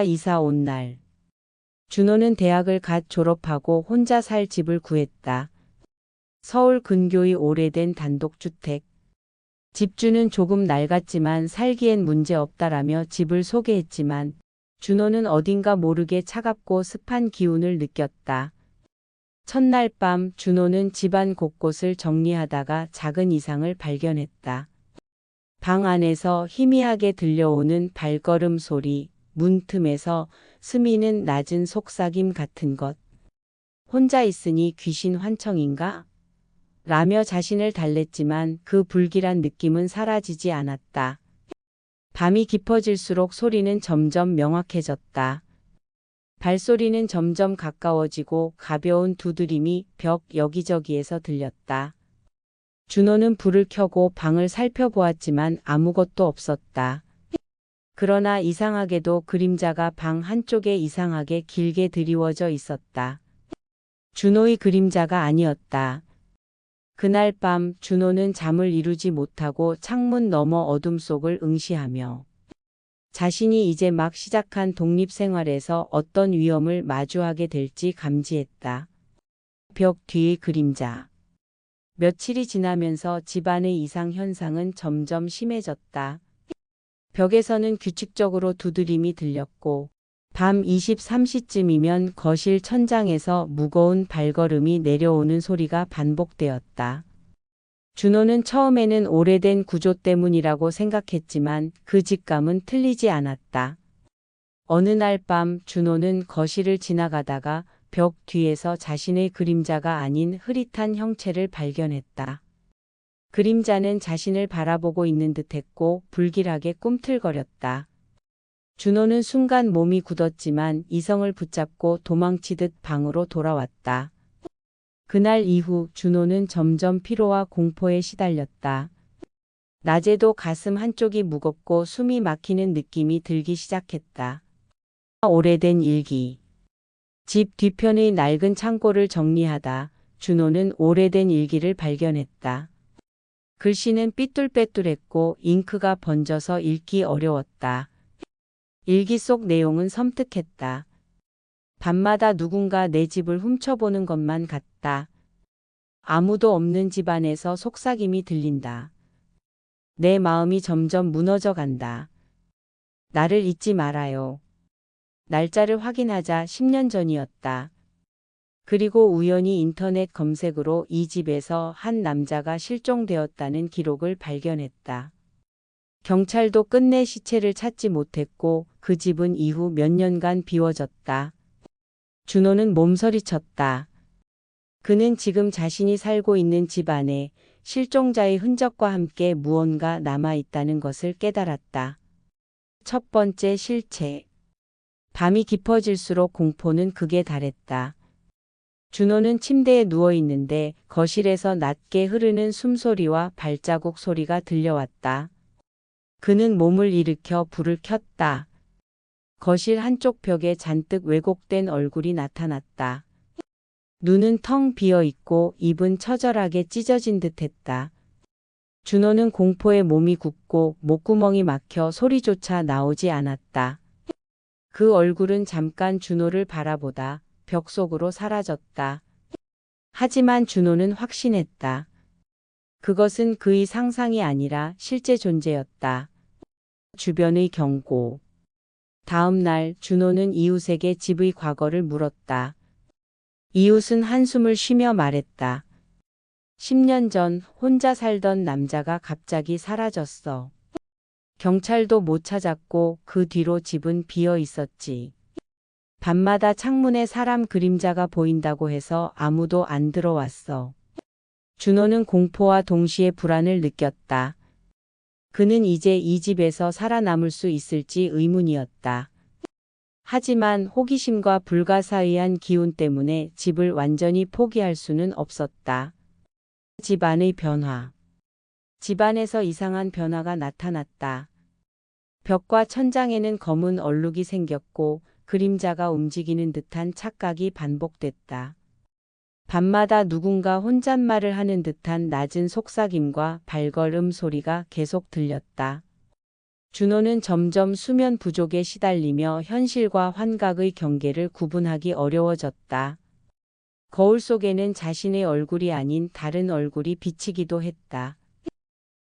이사 온 날. 준호는 대학을 갓 졸업하고 혼자 살 집을 구했다. 서울 근교의 오래된 단독주택. 집주는 조금 낡았지만 살기엔 문제없다라며 집을 소개했지만 준호는 어딘가 모르게 차갑고 습한 기운을 느꼈다. 첫날 밤 준호는 집안 곳곳을 정리하다가 작은 이상을 발견했다. 방 안에서 희미하게 들려오는 발걸음 소리, 문틈에서 스미는 낮은 속삭임 같은 것. 혼자 있으니 귀신 환청인가? 라며 자신을 달랬지만 그 불길한 느낌은 사라지지 않았다. 밤이 깊어질수록 소리는 점점 명확해졌다. 발소리는 점점 가까워지고 가벼운 두드림이 벽 여기저기에서 들렸다. 준호는 불을 켜고 방을 살펴보았지만 아무것도 없었다. 그러나 이상하게도 그림자가 방 한쪽에 이상하게 길게 드리워져 있었다. 준호의 그림자가 아니었다. 그날 밤 준호는 잠을 이루지 못하고 창문 너머 어둠 속을 응시하며 자신이 이제 막 시작한 독립생활에서 어떤 위험을 마주하게 될지 감지했다. 벽 뒤의 그림자. 며칠이 지나면서 집안의 이상 현상은 점점 심해졌다. 벽에서는 규칙적으로 두드림이 들렸고 밤 23시쯤이면 거실 천장에서 무거운 발걸음이 내려오는 소리가 반복되었다. 준호는 처음에는 오래된 구조 때문이라고 생각했지만 그 직감은 틀리지 않았다. 어느 날 밤 준호는 거실을 지나가다가 벽 뒤에서 자신의 그림자가 아닌 흐릿한 형체를 발견했다. 그림자는 자신을 바라보고 있는 듯했고 불길하게 꿈틀거렸다. 준호는 순간 몸이 굳었지만 이성을 붙잡고 도망치듯 방으로 돌아왔다. 그날 이후 준호는 점점 피로와 공포에 시달렸다. 낮에도 가슴 한쪽이 무겁고 숨이 막히는 느낌이 들기 시작했다. 오래된 일기. 집 뒤편의 낡은 창고를 정리하다 준호는 오래된 일기를 발견했다. 글씨는 삐뚤빼뚤했고 잉크가 번져서 읽기 어려웠다. 일기 속 내용은 섬뜩했다. 밤마다 누군가 내 집을 훔쳐보는 것만 같다. 아무도 없는 집 안에서 속삭임이 들린다. 내 마음이 점점 무너져 간다. 나를 잊지 말아요. 날짜를 확인하자 10년 전이었다. 그리고 우연히 인터넷 검색으로 이 집에서 한 남자가 실종되었다는 기록을 발견했다. 경찰도 끝내 시체를 찾지 못했고 그 집은 이후 몇 년간 비워졌다. 준호는 몸서리쳤다. 그는 지금 자신이 살고 있는 집 안에 실종자의 흔적과 함께 무언가 남아있다는 것을 깨달았다. 첫 번째 실체. 밤이 깊어질수록 공포는 극에 달했다. 준호는 침대에 누워있는데 거실에서 낮게 흐르는 숨소리와 발자국 소리가 들려왔다. 그는 몸을 일으켜 불을 켰다. 거실 한쪽 벽에 잔뜩 왜곡된 얼굴이 나타났다. 눈은 텅 비어 있고 입은 처절하게 찢어진 듯했다. 준호는 공포에 몸이 굳고 목구멍이 막혀 소리조차 나오지 않았다. 그 얼굴은 잠깐 준호를 바라보다 벽 속으로 사라졌다. 하지만 준호는 확신했다. 그것은 그의 상상이 아니라 실제 존재였다. 주변의 경고. 다음 날 준호는 이웃에게 집의 과거를 물었다. 이웃은 한숨을 쉬며 말했다. 10년 전 혼자 살던 남자가 갑자기 사라졌어. 경찰도 못 찾았고 그 뒤로 집은 비어 있었지. 밤마다 창문에 사람 그림자가 보인다고 해서 아무도 안 들어왔어. 준호는 공포와 동시에 불안을 느꼈다. 그는 이제 이 집에서 살아남을 수 있을지 의문이었다. 하지만 호기심과 불가사의한 기운 때문에 집을 완전히 포기할 수는 없었다. 집안의 변화. 집안에서 이상한 변화가 나타났다. 벽과 천장에는 검은 얼룩이 생겼고 그림자가 움직이는 듯한 착각이 반복됐다. 밤마다 누군가 혼잣말을 하는 듯한 낮은 속삭임과 발걸음 소리가 계속 들렸다. 준호는 점점 수면 부족에 시달리며 현실과 환각의 경계를 구분하기 어려워졌다. 거울 속에는 자신의 얼굴이 아닌 다른 얼굴이 비치기도 했다.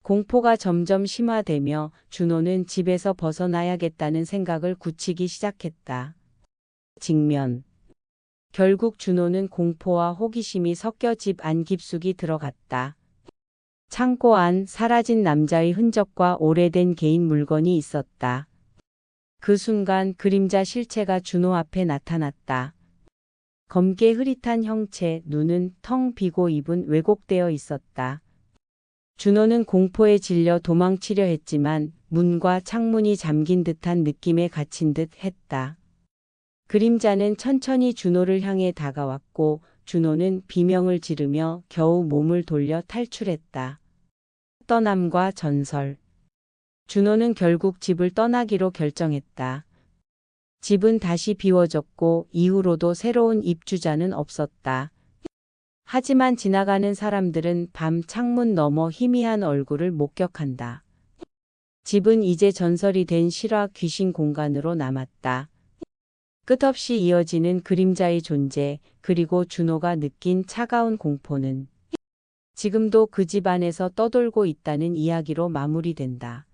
공포가 점점 심화되며 준호는 집에서 벗어나야겠다는 생각을 굳히기 시작했다. 직면. 결국 준호는 공포와 호기심이 섞여 집 안 깊숙이 들어갔다. 창고 안 사라진 남자의 흔적과 오래된 개인 물건이 있었다. 그 순간 그림자 실체가 준호 앞에 나타났다. 검게 흐릿한 형체, 눈은 텅 비고 입은 왜곡되어 있었다. 준호는 공포에 질려 도망치려 했지만 문과 창문이 잠긴 듯한 느낌에 갇힌 듯 했다. 그림자는 천천히 준호를 향해 다가왔고 준호는 비명을 지르며 겨우 몸을 돌려 탈출했다. 떠남과 전설. 준호는 결국 집을 떠나기로 결정했다. 집은 다시 비워졌고 이후로도 새로운 입주자는 없었다. 하지만 지나가는 사람들은 밤 창문 너머 희미한 얼굴을 목격한다. 집은 이제 전설이 된 실화 귀신 공간으로 남았다. 끝없이 이어지는 그림자의 존재, 그리고 준호가 느낀 차가운 공포는 지금도 그 집 안에서 떠돌고 있다는 이야기로 마무리된다.